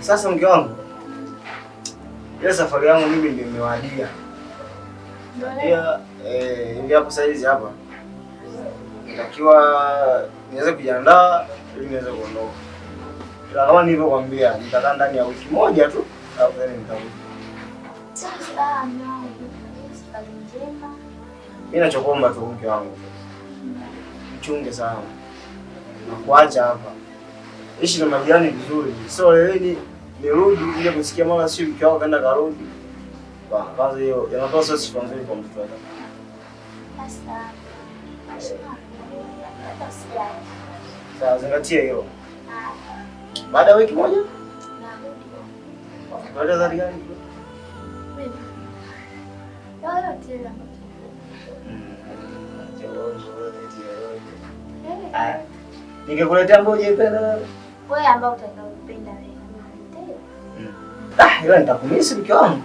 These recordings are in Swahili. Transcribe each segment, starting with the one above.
Sasa mke wangu, ile safari yangu mimi ndio imewadia. Hivi hapo saizi hapa nitakiwa niweze kujiandaa ili niweze kuondoka. Ila kama nilivyokuambia, nitakaa ndani ya wiki moja tu au then nitarudi. Sasa mimi njema. Mimi nachokuomba tu mke wangu, mchunge sana na kuacha hapa. Ishi na majirani vizuri. So leo nirudi ile kusikia mara sio mke wako kaenda karudi. Kwanza hiyo inatoa sasa sifa nzuri kwa mtoto wako. Sasa zingatia hilo. Baada ya wiki moja? Baada za gani? Ningekuletea mboga ipenda wewe ambao utakaopenda wewe. Ila nitakumisi mke wangu.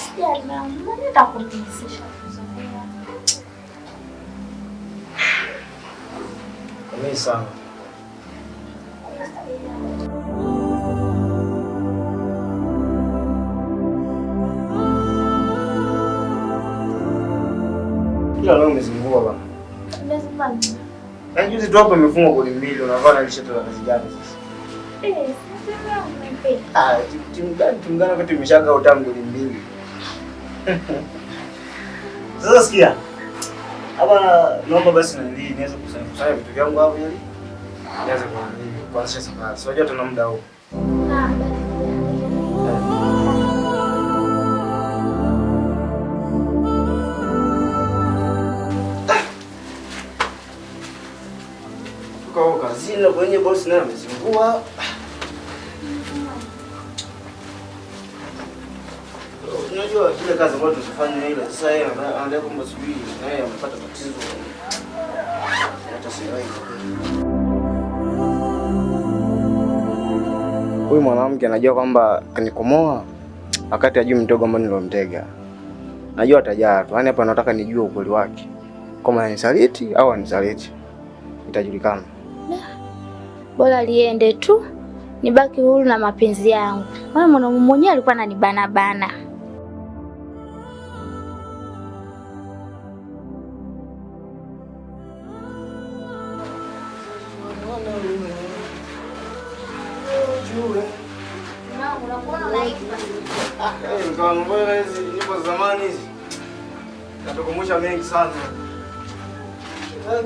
Sikia mama, nitakumisisha kuzoea. Kumisi sana. Kila leo umezingua bwana. Umezingua. Juzi tu hapo imefungwa goli 2, unavaa na lishe toka kazi gani sasa? Sasa umependa. Timu gani wakati imeshaga utamu goli 2. Sasa sikia. Hapa naomba basi niweze kusanya vitu vyangu hapo ili niweze kuanzisha safari. Si unajua tuna muda huu. Kwa kazini na kwenye bosi naye amezingua. Unajua kile kazi ambayo tunafanya ile sasa yeye anaanza kwamba sijui naye amepata tatizo. Hata sielewi. Huyu mwanamke anajua kwamba kanikomoa wakati ajui mdogo ambao nilomtega. Najua atajaa tu. Yaani hapa nataka nijue ukweli wake. Kama anisaliti au anisaliti. Itajulikana. Bora liende tu. Nibaki huru na mapenzi yangu. Maana mwanamume mwenyewe alikuwa ananibana bana. Hizi nyimbo za zamani hizi natukumbusha mengi sana.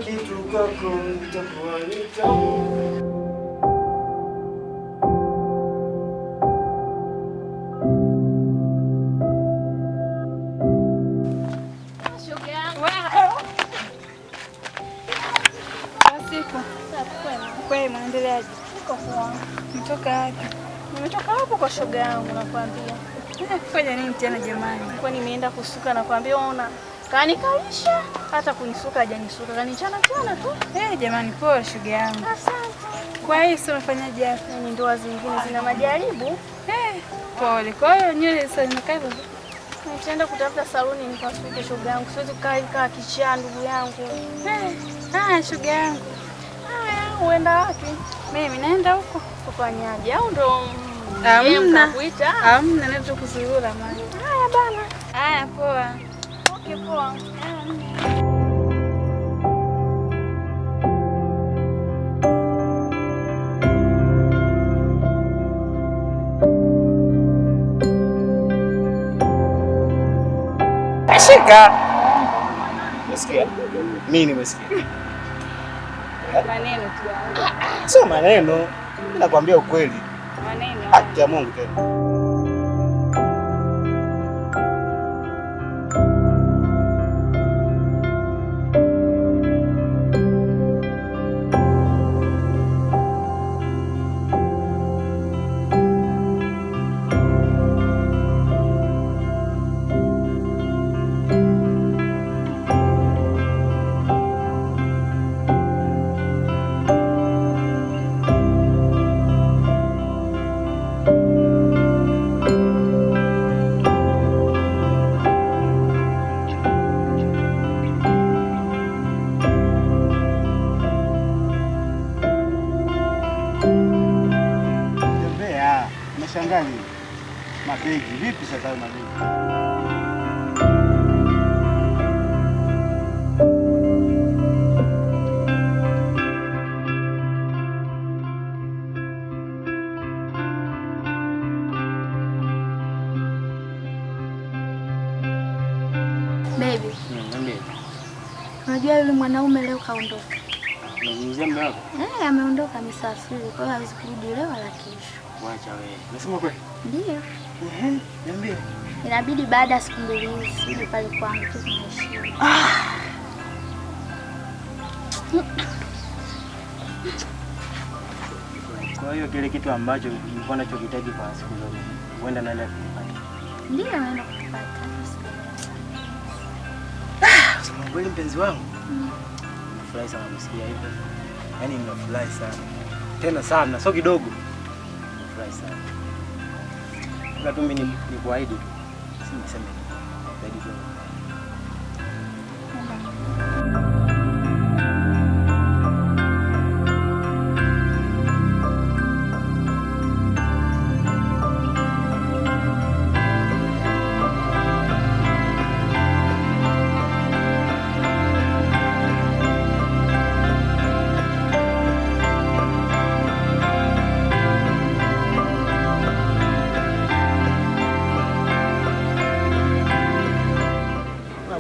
Kitu kako nitakuwa nitamu. Kwema, endeleaje? Niko poa. Mtoka wapi? Nimetoka hapo kwa shoga yangu nakwambia. Kufanya nini tena jamani? Kwa nimeenda kusuka nakwambia ona. Kanikaisha hata kunisuka hajanisuka. Kanichana chana tu. Jamani poa shoga yangu. Asante. Kwa hiyo sio unafanyaje hapa? Ni ndoa zingine zina majaribu. Pole. Kwa hiyo nywele sasa zinakaa hivyo. Nitaenda kutafuta saluni nikasuke shoga yangu. Siwezi kukaa kichaa ndugu yangu. Shoga yangu. Uenda wapi? Mimi naenda huko kufanyaje? Au ndo mnakuita? Hamna, naenda kuzurura mali. Haya bana. Haya poa. Okay poa. Cheka. Umesikia? Mimi nimesikia. Maneno tu. Sio maneno. Mimi nakwambia ukweli. Maneno. Haki ya Mungu tena. Shangali. Mabegi vipi sasa mabegi? Baby. Unajua yule mwanaume leo kaondoka. Unazungumzia mume wako? Ameondoka, amesafiri. Kwa hiyo hawezi kurudi leo wala kesho. Wacha wewe. Unasema kweli? Ndio. Niambie. Inabidi baada ya siku mbili hizi ili pale kwangu tu tunaishi. Kwa hiyo kile kitu ambacho nilikuwa nachokihitaji kwa siku zote, huenda naenda kupata. Ndio naenda kupata. Sema kweli mpenzi wangu. Nimefurahi sana kusikia hivyo. Yaani nimefurahi sana. Tena sana, sio kidogo. Nimefurahi sana. Ila tu mimi nikuahidi. Si niseme zaidi kidogo.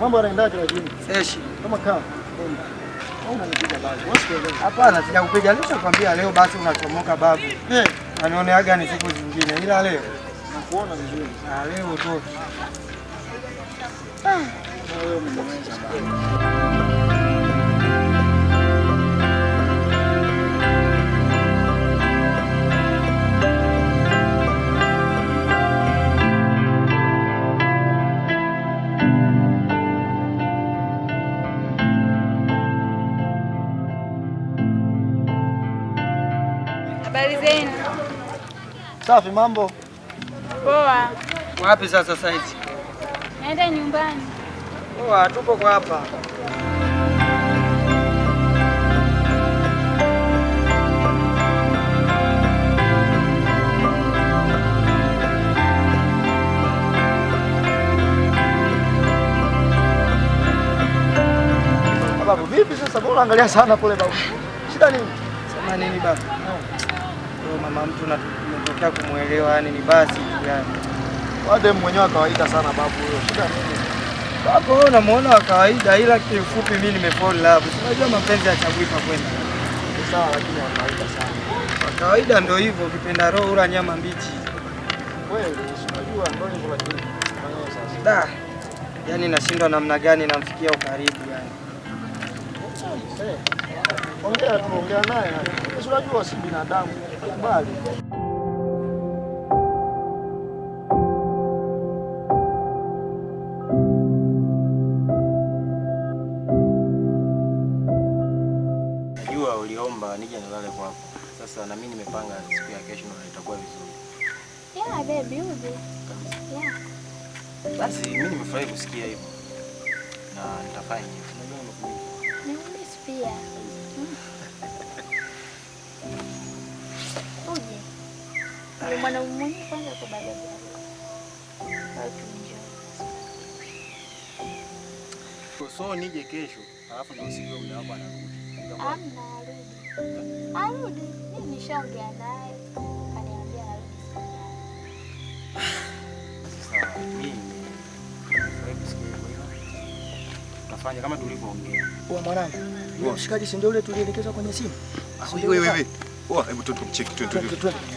Mambo yanaendaje lakini? Fresh. Kama kama. Unanipiga babu. Hapana, sijakupiga. Nishakwambia leo basi unachomoka babu. Anioneaga ni siku zingine. Ila leo nakuona vizuri. Leo tu. Wewe umemweza babu. Habari zenu? Safi, mambo? Poa. Wapi sasa hizi? Naenda nyumbani. Poa, tupo kwa hapa. Babu, vipi sasa? Mbona angalia sana pole babu? Shida nini? Sema nini babu? Mama mtu natokea kumuelewa, yani ni basi tu yani. Wade mwenyewe kawaida sana babu huyo. Shida nini? Babu wewe unamuona wa kawaida, ila kifupi mimi nimefall love. Unajua mapenzi yachagui pa kwenda. Ni sawa lakini wa kawaida sana. Wa kawaida ndio hivyo, ukipenda roho ula nyama mbichi. Wewe unajua ndio hivyo lakini fanya sasa. Da. Yaani nashindwa namna gani namfikia ukaribu yani. Ongea tu, ongea naye. Unajua si binadamu. Kubali. Najua uliomba nije nilale kwako. Sasa na mimi nimepanga siku ya kesho na itakuwa vizuri. Yeah, baby, uje. Yeah. Basi mimi nimefurahi kusikia hivyo. Na nitafanya hivyo. Unajua nimekuja. Niambie pia. Uje. Ni mwanaume mwenyewe kwanza kwa baada ya so nije kesho, alafu ndio usiwe muda wako anarudi. Amna, arudi. Mimi nishaongea naye. Kaniambia arudi. Sawa, mimi nimefurahi kusikia hivyo. tutafanya kama tulivyoongea. Wewe mwanangu, yule mshikaji si ndio yule tulielekezwa kwenye simu? Wewe. Hebu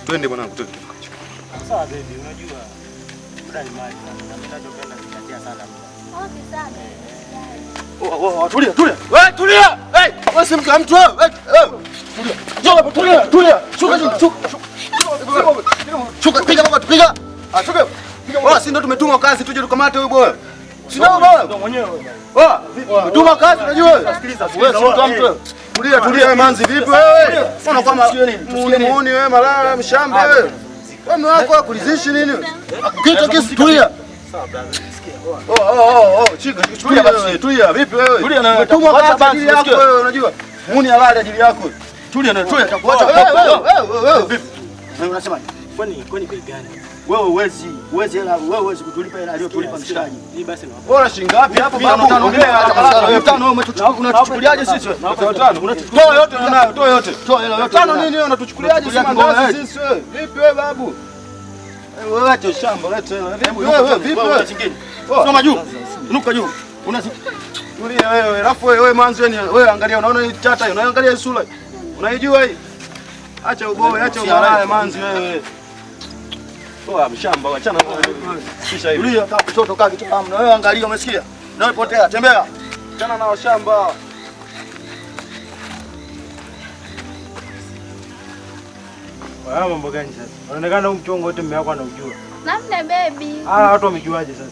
twende mwanangu, twende. Sawa baby, unajua muda ni mali sana. Na mtaji upenda kukatia sana. Okay, sawa. Tulia. Wewe tulia. Wewe si mtu wa mtu wewe. Tulia. Shuka, piga baba, tupiga. Shuka. Wewe si ndio tumetuma kazi tuje tukamate huyo boy. Si ndio bwana? Ndio mwenyewe. Tumetuma kazi unajua wewe. Sikiliza. Wewe si mtu wa mtu. Tulia wewe manzi vipi wewe? Mbona kama muone wewe malala mshamba wewe? Wewe wako akulizishi nini? Kitu kisi tulia. Sawa brother, sikia. Chika, tulia vipi wewe? Tulia na umetumwa kwa ajili yako wewe unajua. Muni halali ajili yako. Tulia takuacha wewe vipi? Wewe unasemaje? Kwani bei gani? Wewe uwezi hela, wewe huwezi kutulipa hela aliyotulipa mshikaji. Hii basi ni bora shilingi ngapi hapo babu? 500 wewe unatuchukuliaje sisi wewe? 500 unachukua yote unayo, toa yote. Toa hela yote. 5 nini wewe unatuchukuliaje sisi mandazi sisi wewe? Vipi wewe babu? Wewe acha shamba, leta hela. Wewe vipi wewe? Soma juu. Inuka juu. Tulia wewe, alafu wewe manzi wewe angalia unaona hii chata, unaangalia hii sura. Unaijua hii? Acha uboe, acha umalaya manzi wewe. Toa mshamba, achana na wewe. Kisha hivi. Tulia kama mtoto kaa kitu kama wewe angalia umesikia? Na wewe potea, tembea. Achana na shamba. Wewe mambo gani sasa? Unaonekana huu mchongo wote mume wako anaujua. Namna baby. Watu wamejuaje sasa?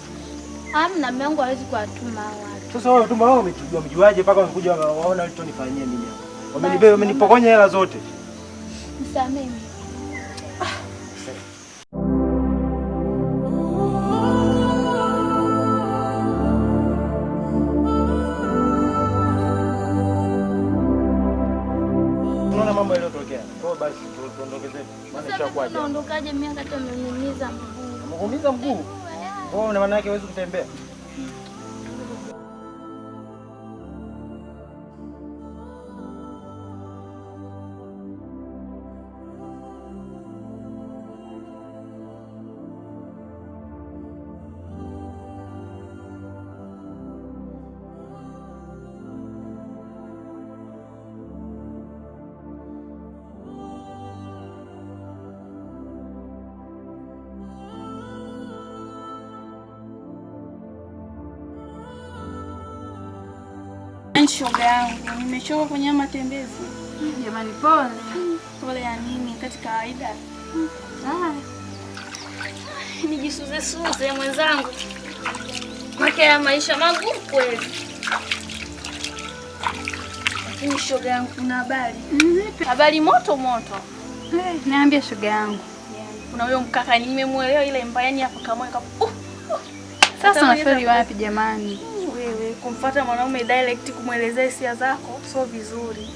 Hamna, mume wangu hawezi kuwatuma watu. Sasa wewe tumba wao wamejuaje mpaka wamekuja waona walichonifanyia mimi hapa. Wamenipokonya hela zote. Nisamehe. Unaona mambo yaliyotokea. Kwa basi tuondoke zetu. Maana ishakuaje? Unaondokaje mimi wakati umeniumiza mguu? Umeumiza mguu? Wewe maana yake huwezi kutembea. Shoga yangu, nimechoka kwenye matembezi. Jamani pole. Pole ya nini? Kati kawaida. Nijisuze mwenzangu. Make ya maisha magumu kweli. Lakini shoga yangu kuna habari. Habari moto. Niambie shoga yangu. Kuna huyo mkaka nimemuelewa ile mbayani hapo kama Sasa unafeli wapi jamani? Wewe kumfuata mwanaume direct kumuelezea hisia zako sio vizuri.